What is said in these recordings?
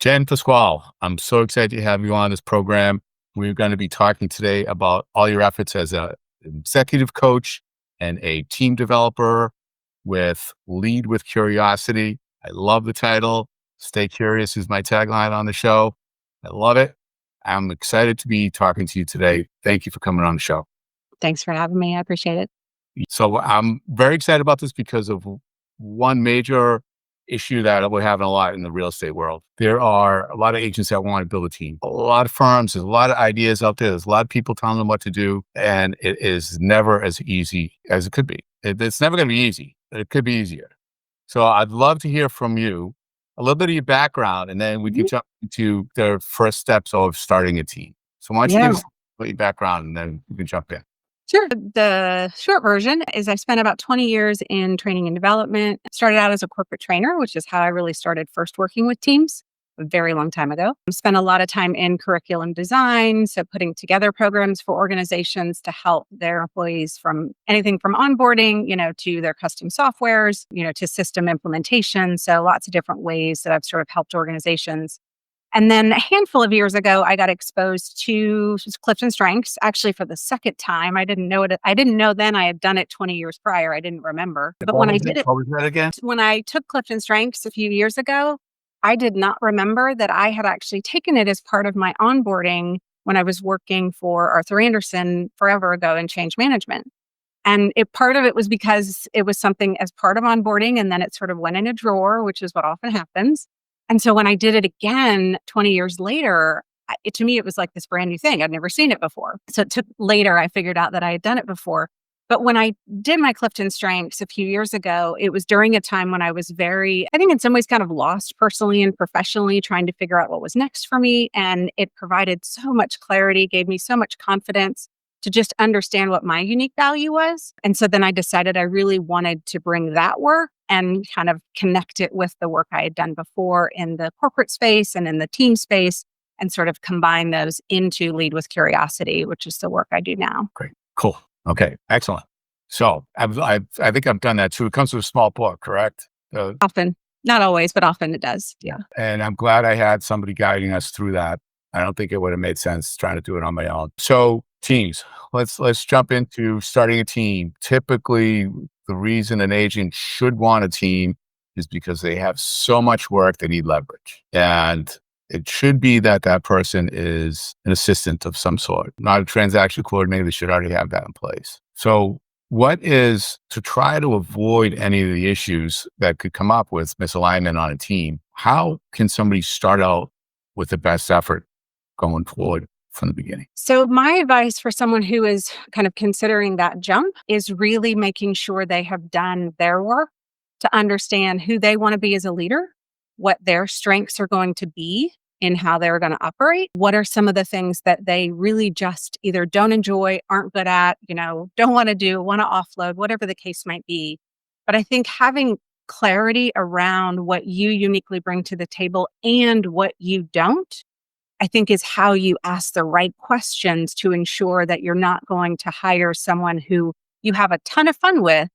Jen Pasquale, I'm so excited to have you on this program. We're going to be talking today about all your efforts as an executive coach and a team developer with Lead with Curiosity. I love the title. Stay curious is my tagline on the show. I love it. I'm excited to be talking to you today. Thank you for coming on the show. Thanks for having me. I appreciate it. So I'm very excited about this because of one major issue that we're having a lot in the real estate world. There are a lot of agents that want to build a team, a lot of firms, there's a lot of ideas out there. There's a lot of people telling them what to do, and it is never as easy as it could be. It's never going to be easy, but it could be easier. So I'd love to hear from you a little bit of your background, and then we can Mhm. jump into the first steps of starting a team. So why don't you Yeah, give us your background, and then we can jump in. sure. The short version is I spent about 20 years in training and development. Started out as a corporate trainer, which is how I really started first working with teams a very long time ago. Spent a lot of time in curriculum design, so putting together programs for organizations to help their employees from anything from onboarding, to their custom softwares, to system implementation. So lots of different ways that I've sort of helped organizations. And then a handful of years ago, I got exposed to Clifton Strengths, actually for the second time. I didn't know it. I didn't know then I had done it 20 years prior. I didn't remember. But when I did it, What was that again? when I took Clifton Strengths a few years ago, I did not remember that I had actually taken it as part of my onboarding when I was working for Arthur Andersen forever ago in change management. And part of it was because it was something as part of onboarding, and then it sort of went in a drawer, which is what often happens. And so when I did it again 20 years later, to me, it was like this brand new thing. I'd never seen it before. So it took later, I figured out that I had done it before. But when I did my Clifton Strengths a few years ago, it was during a time when I was I think in some ways kind of lost personally and professionally, trying to figure out what was next for me. And it provided so much clarity, gave me so much confidence to just understand what my unique value was. And so then I decided I really wanted to bring that work and kind of connect it with the work I had done before in the corporate space and in the team space, and sort of combine those into Lead with Curiosity, which is the work I do now. Great. Cool. Okay. Excellent. So I think I've done that too. It comes with a small book, correct? Often, not always, but often it does. Yeah. And I'm glad I had somebody guiding us through that. I don't think it would have made sense trying to do it on my own. So teams, let's jump into starting a team. Typically, the reason an agent should want a team is because they have so much work, they need leverage. And it should be that that person is an assistant of some sort, not a transaction coordinator. They should already have that in place. So what is to try to avoid any of the issues that could come up with misalignment on a team? How can somebody start out with the best effort going forward from the beginning? So, my advice for someone who is kind of considering that jump is really making sure they have done their work to understand who they want to be as a leader, what their strengths are going to be in how they're going to operate, what are some of the things that they really just either don't enjoy, aren't good at, don't want to do, want to offload, whatever the case might be. But I think having clarity around what you uniquely bring to the table and what you don't, I think is how you ask the right questions to ensure that you're not going to hire someone who you have a ton of fun with,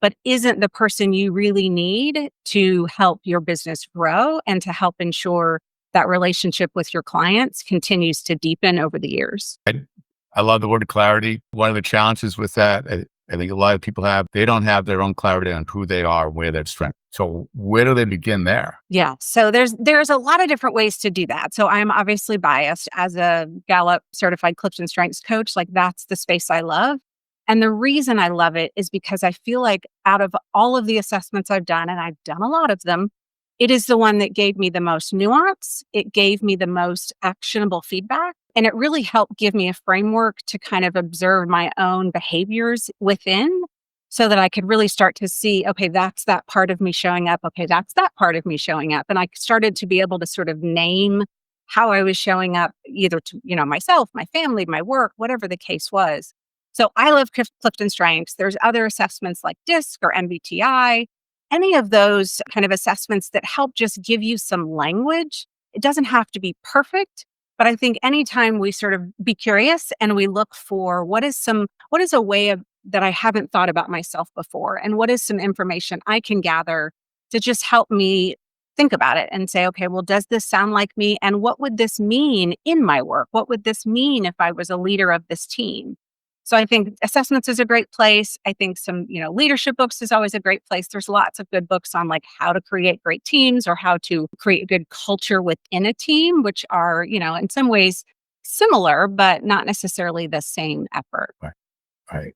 but isn't the person you really need to help your business grow and to help ensure that relationship with your clients continues to deepen over the years. I love the word clarity. One of the challenges with that, I think a lot of people they don't have their own clarity on who they are, where their strength. So where do they begin there? Yeah. So there's a lot of different ways to do that. So I'm obviously biased as a Gallup certified Clifton Strengths coach. Like that's the space I love. And the reason I love it is because I feel like out of all of the assessments I've done, and I've done a lot of them, it is the one that gave me the most nuance. It gave me the most actionable feedback. And it really helped give me a framework to kind of observe my own behaviors within so that I could really start to see, okay, that's that part of me showing up. Okay, that's that part of me showing up. And I started to be able to sort of name how I was showing up either to, myself, my family, my work, whatever the case was. So I love Clifton Strengths. There's other assessments like DISC or MBTI, any of those kind of assessments that help just give you some language. It doesn't have to be perfect, but I think anytime we sort of be curious and we look for what is a way of that I haven't thought about myself before, and what is some information I can gather to just help me think about it and say, okay, well, does this sound like me? And what would this mean in my work? What would this mean if I was a leader of this team? So I think assessments is a great place. I think some, leadership books is always a great place. There's lots of good books on like how to create great teams or how to create a good culture within a team, which are, in some ways similar, but not necessarily the same effort. Right. Right.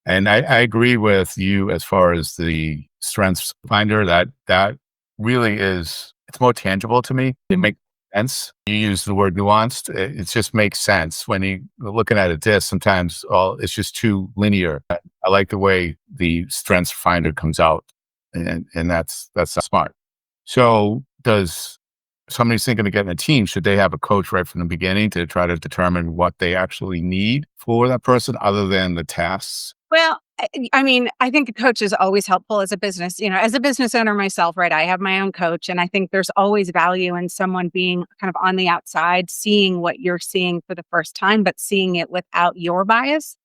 And I agree with you as far as the strengths finder. That really is, it's more tangible to me. It makes sense. You use the word nuanced. It just makes sense when you're looking at a disc. Sometimes it's just too linear. I like the way the strengths finder comes out, and that's smart. So does somebody's thinking of getting a team, should they have a coach right from the beginning to try to determine what they actually need for that person other than the tasks? Well, I mean, I think a coach is always helpful as a business, as a business owner myself, right? I have my own coach, and I think there's always value in someone being kind of on the outside, seeing what you're seeing for the first time, but seeing it without your bias.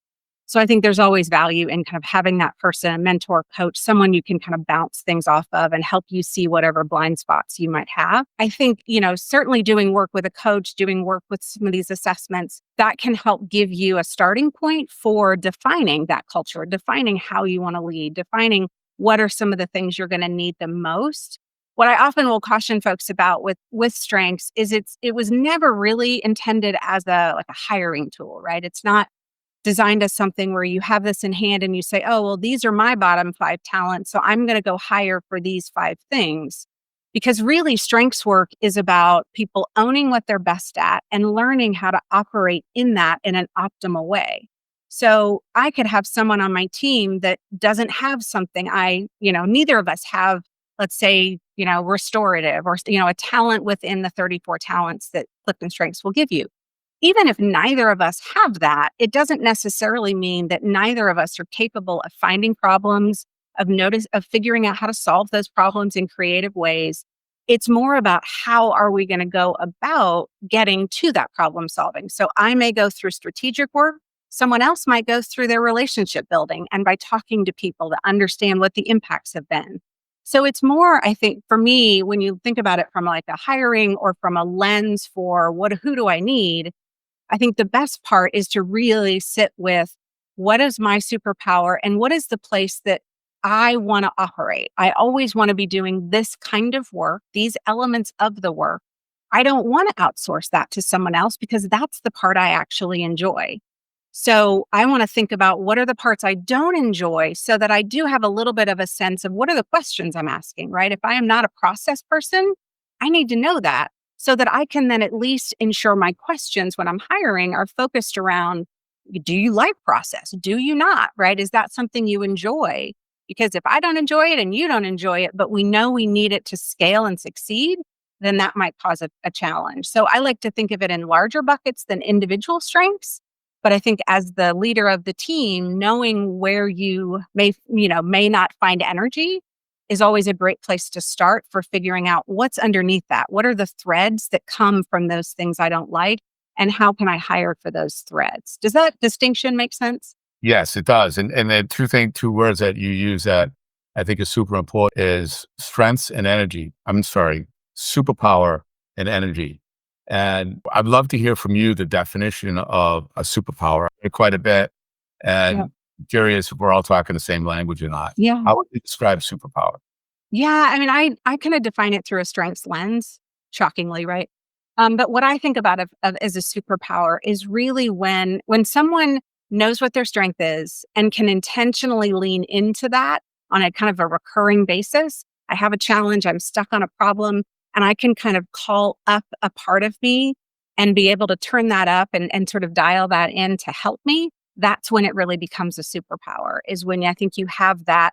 So I think there's always value in kind of having that person, a mentor, coach, someone you can kind of bounce things off of and help you see whatever blind spots you might have. I think, certainly doing work with a coach, doing work with some of these assessments, that can help give you a starting point for defining that culture, defining how you want to lead, defining what are some of the things you're going to need the most. What I often will caution folks about with strengths is it was never really intended as a hiring tool, right? It's not designed as something where you have this in hand and you say, oh, well, these are my bottom 5 talents. So I'm going to go hire for these 5 things. Because really, strengths work is about people owning what they're best at and learning how to operate in that in an optimal way. So I could have someone on my team that doesn't have something neither of us have, let's say, restorative or, a talent within the 34 talents that Clifton Strengths will give you. Even if neither of us have that, it doesn't necessarily mean that neither of us are capable of finding problems, of figuring out how to solve those problems in creative ways. It's more about how are we going to go about getting to that problem solving. So I may go through strategic work. Someone else might go through their relationship building and by talking to people to understand what the impacts have been. So it's more, I think, for me, when you think about it from like a hiring or from a lens for who do I need? I think the best part is to really sit with what is my superpower and what is the place that I want to operate. I always want to be doing this kind of work, these elements of the work. I don't want to outsource that to someone else because that's the part I actually enjoy. So I want to think about what are the parts I don't enjoy so that I do have a little bit of a sense of what are the questions I'm asking, right? If I am not a process person, I need to know that so that I can then at least ensure my questions when I'm hiring are focused around, do you like process? Do you not, right? Is that something you enjoy? Because if I don't enjoy it and you don't enjoy it, but we know we need it to scale and succeed, then that might cause a challenge. So I like to think of it in larger buckets than individual strengths. But I think as the leader of the team, knowing where you may not find energy is always a great place to start for figuring out what's underneath that. What are the threads that come from those things I don't like? And how can I hire for those threads? Does that distinction make sense? Yes, it does. And the two words that you use that I think is super important is strengths and energy. I'm sorry, superpower and energy. And I'd love to hear from you the definition of a superpower quite a bit. Yeah. And curious if we're all talking the same language or not. Yeah. How would you describe superpower? Yeah, I mean, I kind of define it through a strengths lens, shockingly, right? But what I think about of as a superpower is really when someone knows what their strength is and can intentionally lean into that on a kind of a recurring basis. I have a challenge, I'm stuck on a problem, and I can kind of call up a part of me and be able to turn that up and sort of dial that in to help me. That's when it really becomes a superpower, is when I think you have that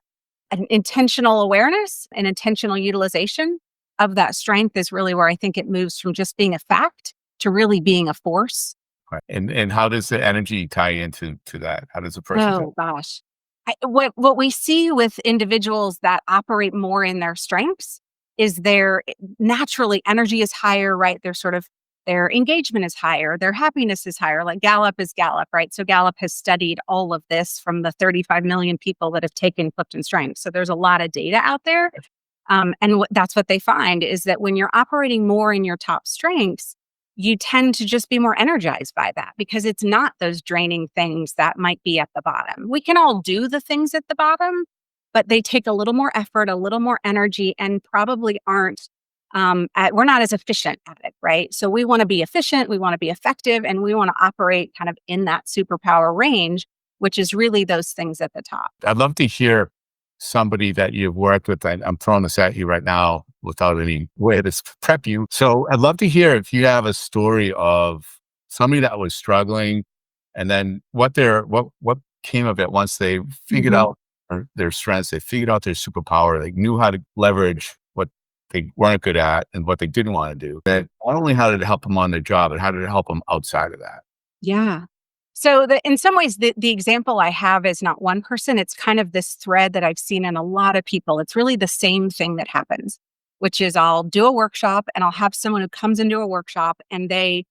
an intentional awareness and intentional utilization of that strength is really where I think it moves from just being a fact to really being a force. Right. And how does the energy tie into that? How does a person Oh gosh. What we see with individuals that operate more in their strengths is their naturally energy is higher, right? Their engagement is higher, their happiness is higher. Like Gallup is Gallup, right? So Gallup has studied all of this from the 35 million people that have taken Clifton Strengths. So there's a lot of data out there. That's what they find is that when you're operating more in your top strengths, you tend to just be more energized by that because it's not those draining things that might be at the bottom. We can all do the things at the bottom, but they take a little more effort, a little more energy, and probably aren't. We're not as efficient at it, right? So we want to be efficient, we want to be effective, and we want to operate kind of in that superpower range, which is really those things at the top. I'd love to hear somebody that you've worked with. I'm throwing this at you right now without any way to prep you. So I'd love to hear if you have a story of somebody that was struggling and then what came of it once they figured Mhm. out their strengths, they figured out their superpower, they knew how to leverage what they weren't good at and what they didn't want to do. That not only how did it help them on their job, but how did it help them outside of that? Yeah. So in some ways, the example I have is not one person. It's kind of this thread that I've seen in a lot of people. It's really the same thing that happens, which is I'll do a workshop and I'll have someone who comes into a workshop and they're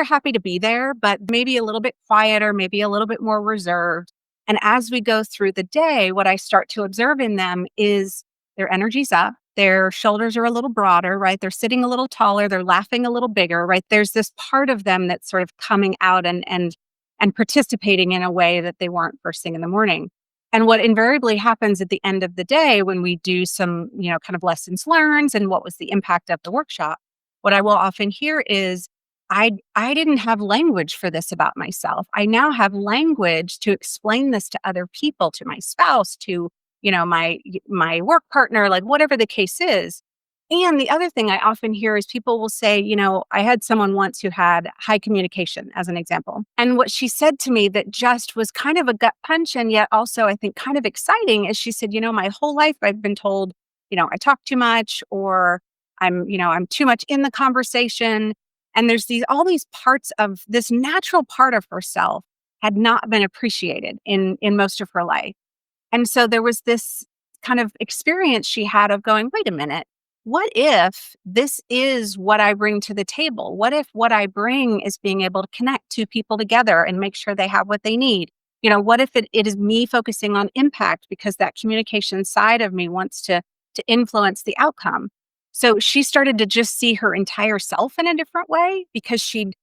happy to be there, but maybe a little bit quieter, maybe a little bit more reserved. And as we go through the day, what I start to observe in them is their energy's up. Their shoulders are a little broader, right? They're sitting a little taller. They're laughing a little bigger, right? There's this part of them that's sort of coming out and participating in a way that they weren't first thing in the morning. And what invariably happens at the end of the day when we do some, kind of lessons learned and what was the impact of the workshop, what I will often hear is, I didn't have language for this about myself. I now have language to explain this to other people, to my spouse, to, my work partner, like whatever the case is. And the other thing I often hear is people will say, I had someone once who had high communication, as an example. And what she said to me that just was kind of a gut punch and yet also, I think, kind of exciting is she said, my whole life I've been told, I talk too much or I'm too much in the conversation. And there's all these parts of this natural part of herself had not been appreciated in most of her life. And so there was this kind of experience she had of going, wait a minute, what if this is what I bring to the table? What if what I bring is being able to connect two people together and make sure they have what they need? What if it is me focusing on impact because that communication side of me wants to influence the outcome? So she started to just see her entire self in a different way because she'd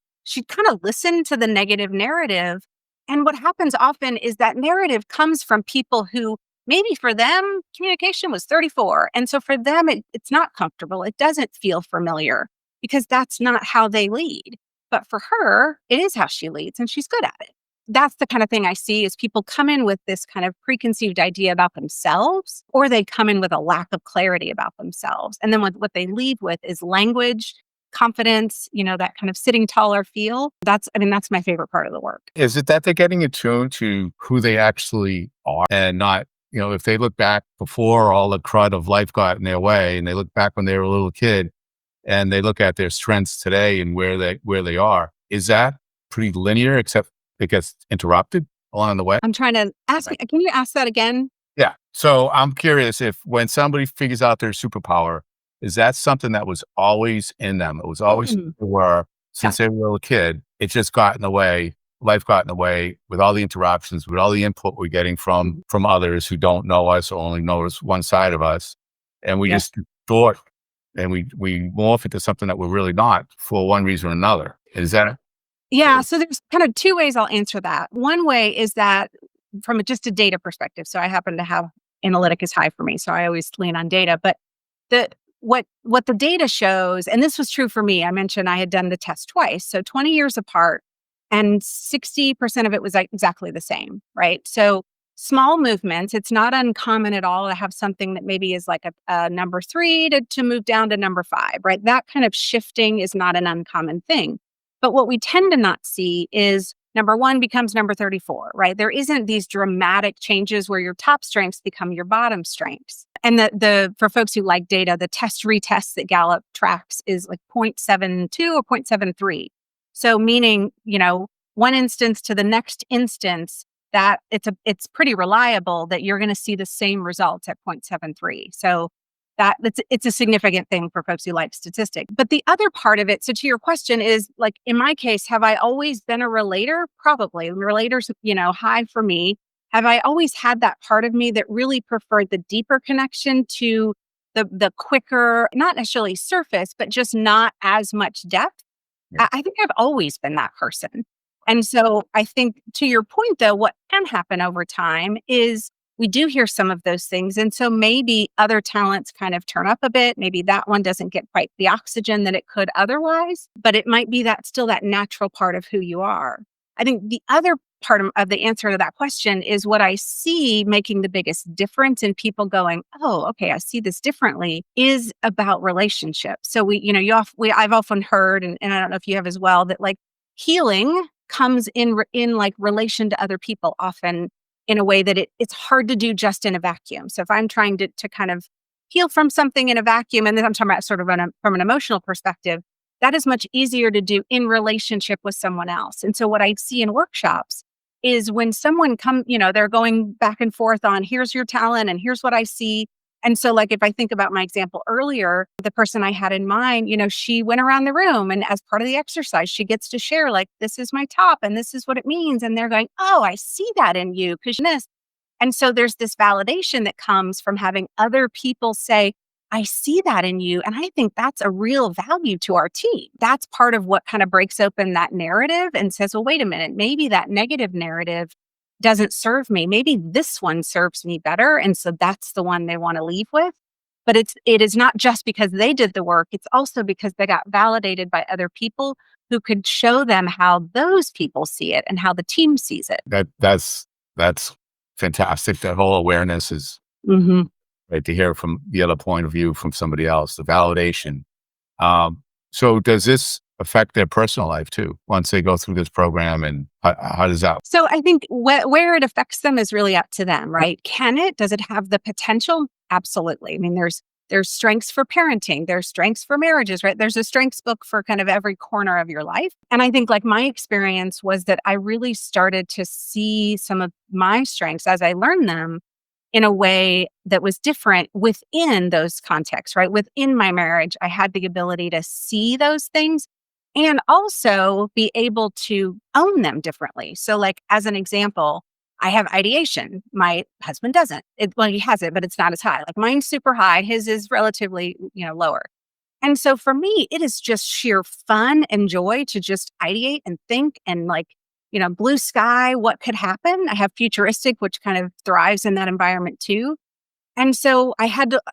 kind of listened to the negative narrative. And what happens often is that narrative comes from people who maybe for them communication was 34. And so for them, it's not comfortable. It doesn't feel familiar because that's not how they lead. But for her, it is how she leads and she's good at it. That's the kind of thing I see is people come in with this kind of preconceived idea about themselves, or they come in with a lack of clarity about themselves. And then what they lead with is language, confidence, that kind of sitting taller feel. That's my favorite part of the work. Is it that they're getting attuned to who they actually are and not, if they look back before all the crud of life got in their way and they look back when they were a little kid and they look at their strengths today and where they are, is that pretty linear except it gets interrupted along the way? I'm trying to ask, Right. can you ask that again? Yeah. So I'm curious if when somebody figures out their superpower, is that something that was always in them? It was always who Mm, they were yeah. since they were a little kid. It just got in the way. Life got in the way with all the interruptions, with all the input we're getting Mhm. from others who don't know us or only know us one side of us. And we Yeah. just thought and we morph into something that we're really not for one reason or another. Is that Yeah, so there's kind of two ways I'll answer that. One way is that from just a data perspective. So I happen to have analytic is high for me, so I always lean on data. But the what the data shows, and this was true for me. I mentioned I had done the test twice, so 20 years apart, and 60% of it was like exactly the same, right? So small movements. It's not uncommon at all to have something that maybe is like a number three to move down to number five, right? That kind of shifting is not an uncommon thing. But what we tend to not see is number one becomes number 34, right? There isn't these dramatic changes where your top strengths become your bottom strengths. And the for folks who like data, the test retest that Gallup tracks is like 0.72 or 0.73. So meaning, one instance to the next instance that it's pretty reliable that you're going to see the same results at 0.73. So it's a significant thing for folks who like statistics. But the other part of it, so to your question is like in my case, have I always been a relator? Probably. Relators, high for me. Have I always had that part of me that really preferred the deeper connection to the quicker, not necessarily surface, but just not as much depth. Yeah. I think I've always been that person. And so I think to your point though, what can happen over time is we do hear some of those things. And so maybe other talents kind of turn up a bit. Maybe that one doesn't get quite the oxygen that it could otherwise, but it might be that still that natural part of who you are. I think the other part of the answer to that question is what I see making the biggest difference in people going, oh, okay, I see this differently is about relationships. So I've often heard, and I don't know if you have as well, that like healing comes in like relation to other people often in a way that it's hard to do just in a vacuum. So if I'm trying to kind of heal from something in a vacuum, and then I'm talking about sort of from an emotional perspective, that is much easier to do in relationship with someone else. And so what I see in workshops is when someone they're going back and forth on here's your talent and here's what I see. And so like if I think about my example earlier, the person I had in mind, she went around the room and as part of the exercise, she gets to share like, this is my top and this is what it means. And they're going, oh, I see that in you because this. And so there's this validation that comes from having other people say, I see that in you. And I think that's a real value to our team. That's part of what kind of breaks open that narrative and says, well, wait a minute, maybe that negative narrative doesn't serve me. Maybe this one serves me better. And so that's the one they want to leave with. But it is not just because they did the work. It's also because they got validated by other people who could show them how those people see it and how the team sees it. That's fantastic. That whole awareness is Hmm. right to hear from the other point of view from somebody else, the validation. So does this affect their personal life too, once they go through this program, and how does that? So I think where it affects them is really up to them, right? Can it? Does it have the potential? Absolutely. I mean, there's strengths for parenting, there's strengths for marriages, right? There's a strengths book for kind of every corner of your life. And I think like my experience was that I really started to see some of my strengths as I learned them in a way that was different within those contexts, right? Within my marriage, I had the ability to see those things and also be able to own them differently. So, like, as an example, I have ideation. My husband doesn't. Well, he has it, but it's not as high. Like mine's super high. His is relatively, lower. And so for me, it is just sheer fun and joy to just ideate and think and like, blue sky, what could happen? I have futuristic, which kind of thrives in that environment too. And so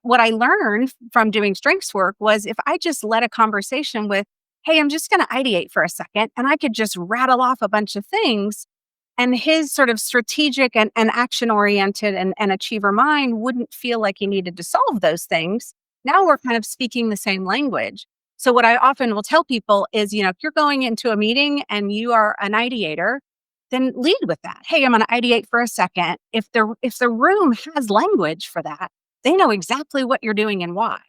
what I learned from doing strengths work was if I just led a conversation with, hey, I'm just going to ideate for a second, and I could just rattle off a bunch of things. And his sort of strategic and action oriented and achiever mind wouldn't feel like he needed to solve those things. Now we're kind of speaking the same language. So what I often will tell people is, if you're going into a meeting and you are an ideator, then lead with that. Hey, I'm going to ideate for a second. If the room has language for that, they know exactly what you're doing and why.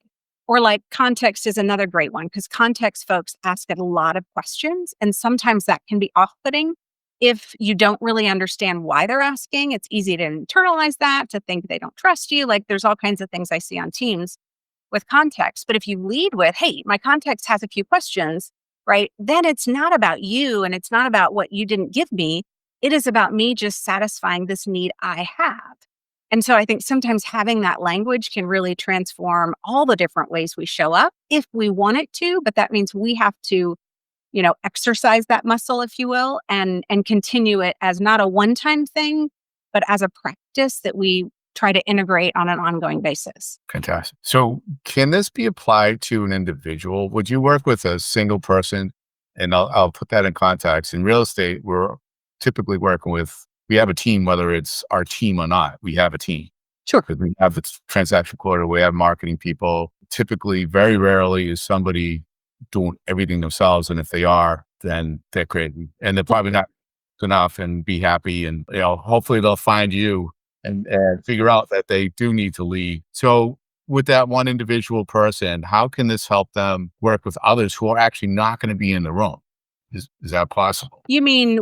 Or like context is another great one because context folks ask a lot of questions and sometimes that can be off-putting. If you don't really understand why they're asking, it's easy to internalize that, to think they don't trust you. Like there's all kinds of things I see on teams with context. But if you lead with, hey, my context has a few questions, right? Then it's not about you and it's not about what you didn't give me. It is about me just satisfying this need I have. And so I think sometimes having that language can really transform all the different ways we show up if we want it to. But that means we have to exercise that muscle, if you will, and continue it as not a one-time thing, but as a practice that we try to integrate on an ongoing basis. Fantastic. So can this be applied to an individual? Would you work with a single person? And I'll put that in context. In real estate, we're typically working with, we have a team, whether it's our team or not, we have a team. Sure. Because we have the transaction coordinator, we have marketing people. Typically, very rarely is somebody doing everything themselves. And if they are, then they're crazy. And they're probably not enough and be happy. And, hopefully they'll find you and figure out that they do need to lead. So with that one individual person, how can this help them work with others who are actually not going to be in the room? Is that possible? You mean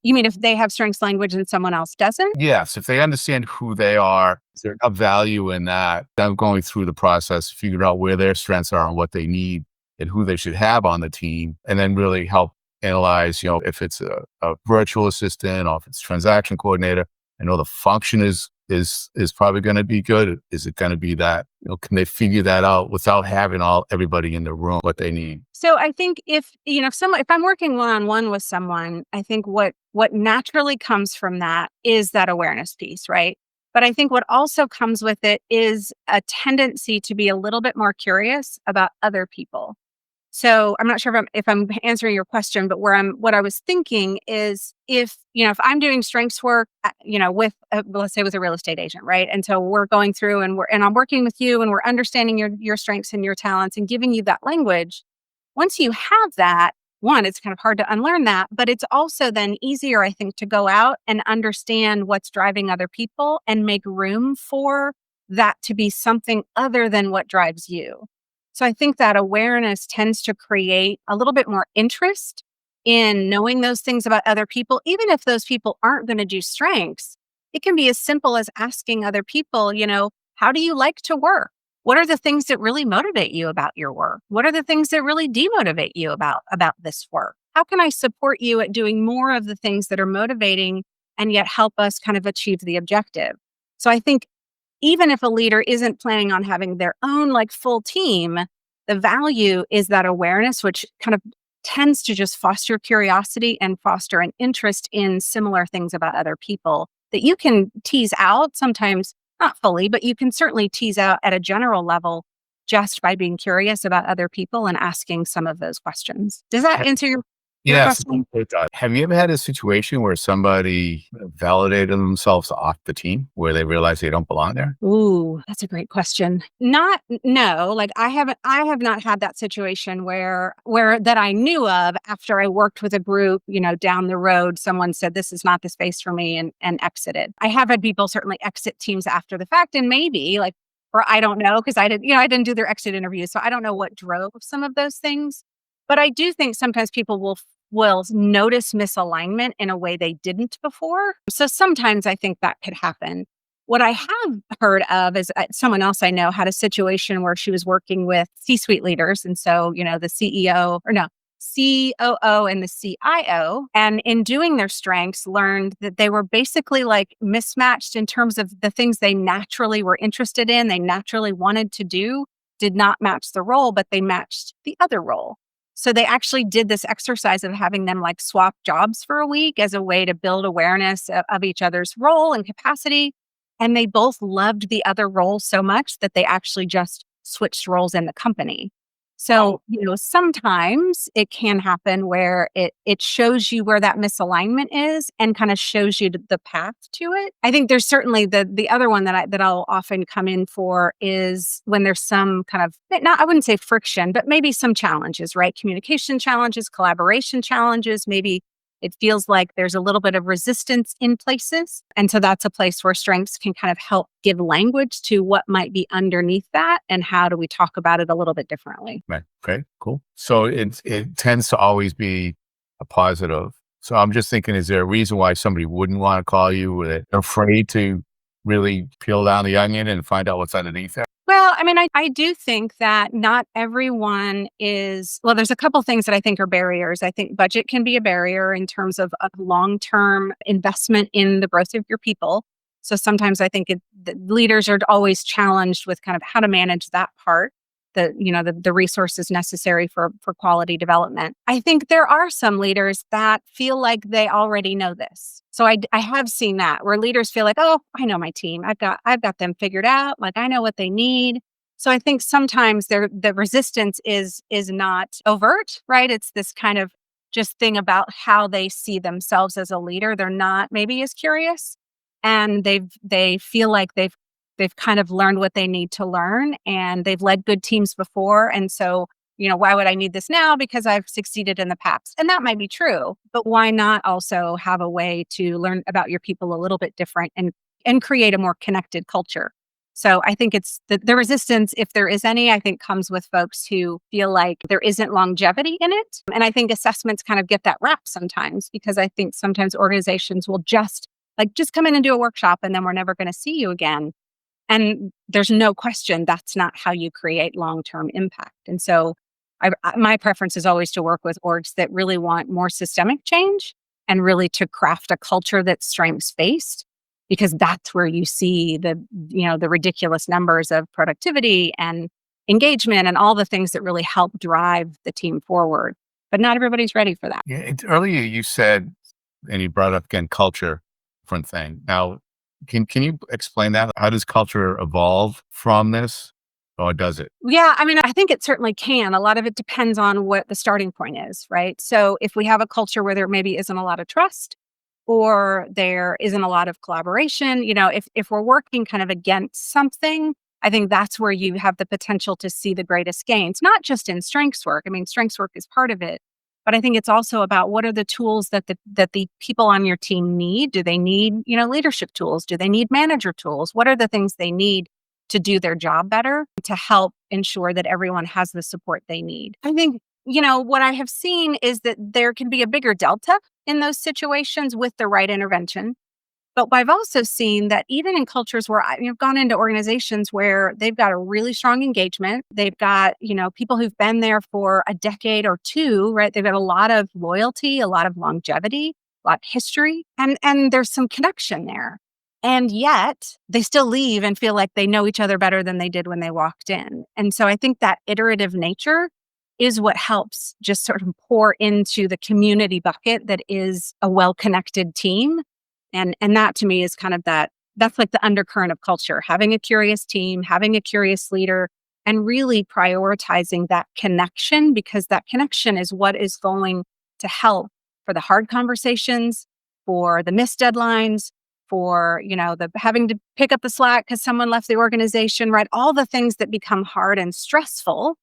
if they have strengths language and someone else doesn't? Yes. If they understand who they are, is there enough value in that? Them going through the process, figure out where their strengths are and what they need and who they should have on the team, and then really help analyze, if it's a virtual assistant or if it's transaction coordinator. I know the function is is probably going to be good? Is it going to be that, can they figure that out without having everybody in the room, what they need? So I think if I'm working one-on-one with someone, I think what naturally comes from that is that awareness piece, right? But I think what also comes with it is a tendency to be a little bit more curious about other people. So I'm not sure if I'm answering your question, but what I was thinking is if I'm doing strengths work, with let's say with a real estate agent, right? And so we're going through and I'm working with you and we're understanding your strengths and your talents and giving you that language. Once you have that, one, it's kind of hard to unlearn that, but it's also then easier, I think, to go out and understand what's driving other people and make room for that to be something other than what drives you. So I think that awareness tends to create a little bit more interest in knowing those things about other people, even if those people aren't going to do strengths. It can be as simple as asking other people, how do you like to work? What are the things that really motivate you about your work? What are the things that really demotivate you about this work? How can I support you at doing more of the things that are motivating and yet help us kind of achieve the objective? So I think even if a leader isn't planning on having their own like full team, the value is that awareness, which kind of tends to just foster curiosity and foster an interest in similar things about other people that you can tease out sometimes, not fully, but you can certainly tease out at a general level just by being curious about other people and asking some of those questions. Does that answer your Yes, question? it does. Have you ever had a situation where somebody validated themselves off the team where they realize they don't belong there? Ooh, that's a great question. No, like I have not had that situation where that I knew of after I worked with a group, down the road, someone said this is not the space for me and exited. I have had people certainly exit teams after the fact and maybe like or I don't know because I didn't do their exit interviews, so I don't know what drove some of those things. But I do think sometimes people will notice misalignment in a way they didn't before. So sometimes I think that could happen. What I have heard of is someone else I know had a situation where she was working with C-suite leaders. And so, the CEO or no, COO and the CIO. And in doing their strengths, learned that they were basically like mismatched in terms of the things they naturally were interested in, they naturally wanted to do, did not match the role, but they matched the other role. So they actually did this exercise of having them like swap jobs for a week as a way to build awareness of each other's role and capacity. And they both loved the other role so much that they actually just switched roles in the company. So, sometimes it can happen where it shows you where that misalignment is and kind of shows you the path to it. I think there's certainly the other one that I'll often come in for is when there's some kind of not I wouldn't say friction, but maybe some challenges, right? Communication challenges, collaboration challenges, maybe it feels like there's a little bit of resistance in places. And so that's a place where strengths can kind of help give language to what might be underneath that and how do we talk about it a little bit differently. Right. Okay, cool. So it tends to always be a positive. So I'm just thinking, is there a reason why somebody wouldn't want to call you? Or they're afraid to really peel down the onion and find out what's underneath there? Well, I mean, I do think that not everyone there's a couple things that I think are barriers. I think budget can be a barrier in terms of long-term investment in the growth of your people. So sometimes I think the leaders are always challenged with kind of how to manage that part, the resources necessary for quality development. I think there are some leaders that feel like they already know this. So I have seen that where leaders feel like, oh, I know my team. I've got them figured out. Like I know what they need. So I think sometimes the resistance is not overt, right? It's this kind of just thing about how they see themselves as a leader. They're not maybe as curious, and they feel like they've kind of learned what they need to learn, and they've led good teams before, and so why would I need this now? Because I've succeeded in the past. And that might be true, but why not also have a way to learn about your people a little bit different and create a more connected culture? So I think it's the resistance, if there is any, I think comes with folks who feel like there isn't longevity in it. And I think assessments kind of get that rap sometimes because I think sometimes organizations will just come in and do a workshop and then we're never going to see you again. And there's no question that's not how you create long-term impact. And so my preference is always to work with orgs that really want more systemic change and really to craft a culture that's strengths based because that's where you see the ridiculous numbers of productivity and engagement and all the things that really help drive the team forward. But not everybody's ready for that. Yeah, earlier you said, and you brought up again culture, different thing. Now, can you explain that? How does culture evolve from this, or does it? Yeah, I mean, I think it certainly can. A lot of it depends on what the starting point is, right? So if we have a culture where there maybe isn't a lot of trust or there isn't a lot of collaboration, if we're working kind of against something, I think that's where you have the potential to see the greatest gains, not just in strengths work. I mean, strengths work is part of it, but I think it's also about what are the tools that the people on your team need? Do they need, leadership tools? Do they need manager tools? What are the things they need to do their job better, to help ensure that everyone has the support they need? I think, what I have seen is that there can be a bigger delta in those situations with the right intervention. But I've also seen that even in cultures where I've gone into organizations where they've got a really strong engagement, they've got, people who've been there for a decade or two, right? They've got a lot of loyalty, a lot of longevity, a lot of history, and there's some connection there. And yet they still leave and feel like they know each other better than they did when they walked in. And so I think that iterative nature is what helps just sort of pour into the community bucket that is a well-connected team. And that to me is kind of that's like the undercurrent of culture, having a curious team, having a curious leader, and really prioritizing that connection, because that connection is what is going to help for the hard conversations, for the missed deadlines, for, the having to pick up the slack because someone left the organization, right? All the things that become hard and stressful.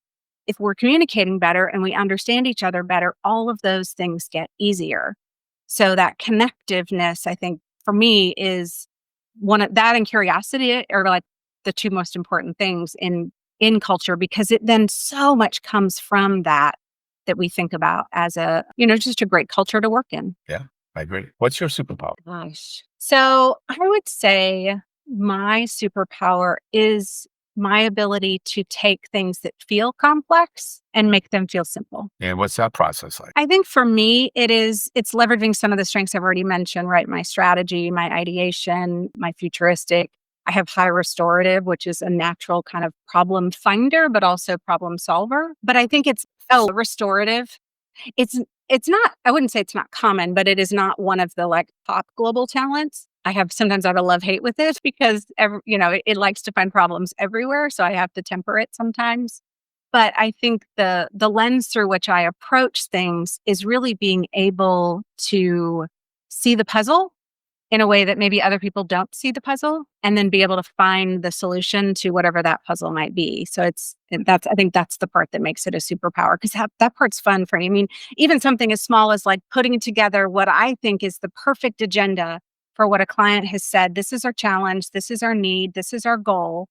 If we're communicating better and we understand each other better, all of those things get easier. So that connectiveness, I think, for me is one of that, and curiosity are like the two most important things in culture, because it then so much comes from that we think about as just a great culture to work in. Yeah, I agree. What's your superpower? Gosh. So I would say my superpower is my ability to take things that feel complex and make them feel simple. And what's that process like? I think for me, it's leveraging some of the strengths I've already mentioned, right? My strategy, my ideation, my futuristic. I have high restorative, which is a natural kind of problem finder, but also problem solver. But I think restorative. It's it's not, I wouldn't say it's not common, but it is not one of the like top global talents. Sometimes I have a love-hate with it because it likes to find problems everywhere. So I have to temper it sometimes. But I think the lens through which I approach things is really being able to see the puzzle in a way that maybe other people don't see the puzzle, and then be able to find the solution to whatever that puzzle might be. So I think that's the part that makes it a superpower, because that part's fun for me. I mean, even something as small as like putting together what I think is the perfect agenda for what a client has said. This is our challenge. This is our need. This is our goal.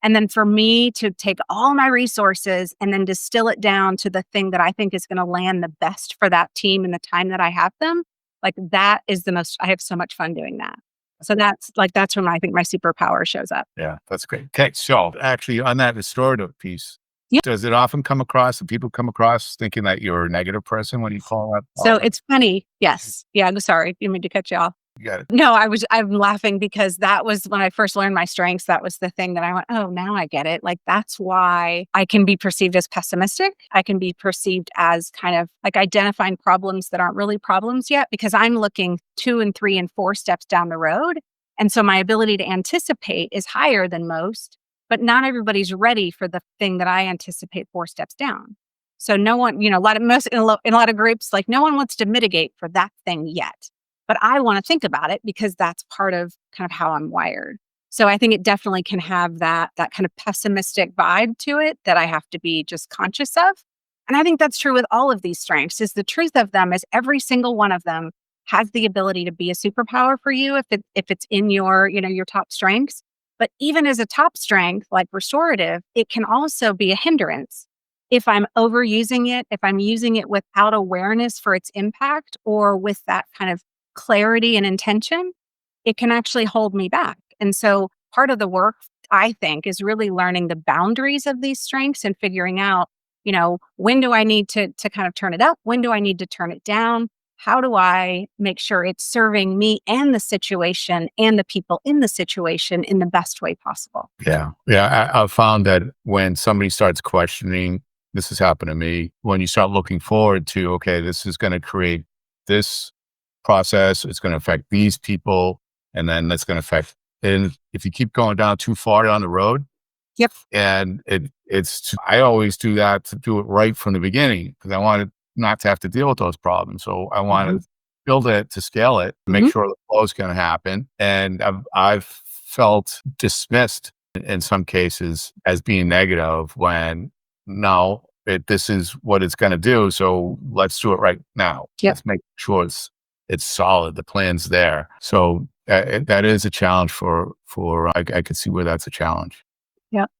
And then for me to take all my resources and then distill it down to the thing that I think is going to land the best for that team in the time that I have them. Like that is I have so much fun doing that. So that's when I think my superpower shows up. Yeah, that's great. Okay, so actually on that restorative piece, Yeah. does it often do people come across thinking that you're a negative person when you call that? So it's funny. Yes. Yeah. I'm sorry. Didn't mean to cut you off. You got it. No, I'm laughing because that was when I first learned my strengths. That was the thing that I went, oh, now I get it. Like, that's why I can be perceived as pessimistic. I can be perceived as kind of like identifying problems that aren't really problems yet, because I'm looking 2 and 3 and 4 steps down the road. And so my ability to anticipate is higher than most, but not everybody's ready for the thing that I anticipate 4 steps down. So no one, a lot of in a lot of groups, like no one wants to mitigate for that thing yet. But I want to think about it because that's part of kind of how I'm wired. So I think it definitely can have that kind of pessimistic vibe to it that I have to be just conscious of. And I think that's true with all of these strengths. Is the truth of them is every single one of them has the ability to be a superpower for you if it's in your top strengths. But even as a top strength like restorative, it can also be a hindrance if I'm overusing it, if I'm using it without awareness for its impact or with that kind of clarity and intention, it can actually hold me back. And so part of the work, I think, is really learning the boundaries of these strengths and figuring out, when do I need to kind of turn it up? When do I need to turn it down? How do I make sure it's serving me and the situation and the people in the situation in the best way possible? Yeah. Yeah. I've found that when somebody starts questioning, this has happened to me, when you start looking forward to, okay, this is going to create this process, it's going to affect these people, and then that's going to affect, and if you keep going down too far down the road, Yep. and I always do that to do it right from the beginning because I wanted not to have to deal with those problems. So I want to build it to scale it, make Hmm. sure the flow is going to happen. And I've felt dismissed in some cases as being negative when no, this is what it's going to do. So let's do it right now. Yep. Let's make sure it's solid. The plan's there. So that is a challenge I could see where that's a challenge. Yep.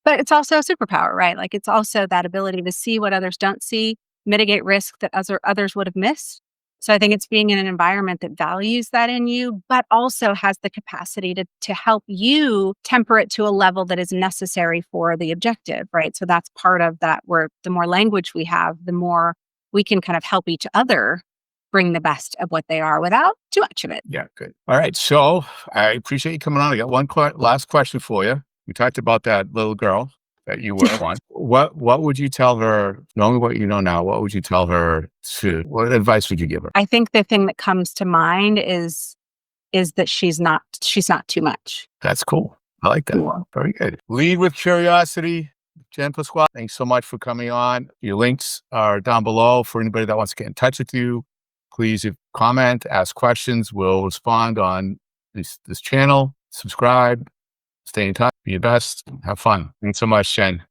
But it's also a superpower, right? Like it's also that ability to see what others don't see, mitigate risk that others would have missed. So I think it's being in an environment that values that in you, but also has the capacity to help you temper it to a level that is necessary for the objective, right? So that's part of that where the more language we have, the more we can kind of help each other bring the best of what they are without too much of it. Yeah, good. All right. So I appreciate you coming on. I got one last question for you. We talked about that little girl that you were one. What would you tell her, knowing what you know now, what would you tell her what advice would you give her? I think the thing that comes to mind is that she's not too much. That's cool. I like that. Cool. Very good. Lead with curiosity. Jen Pasquale, thanks so much for coming on. Your links are down below for anybody that wants to get in touch with you. Please comment, ask questions. We'll respond on this channel. Subscribe, stay in touch, be your best, have fun. Thanks so much, Jen.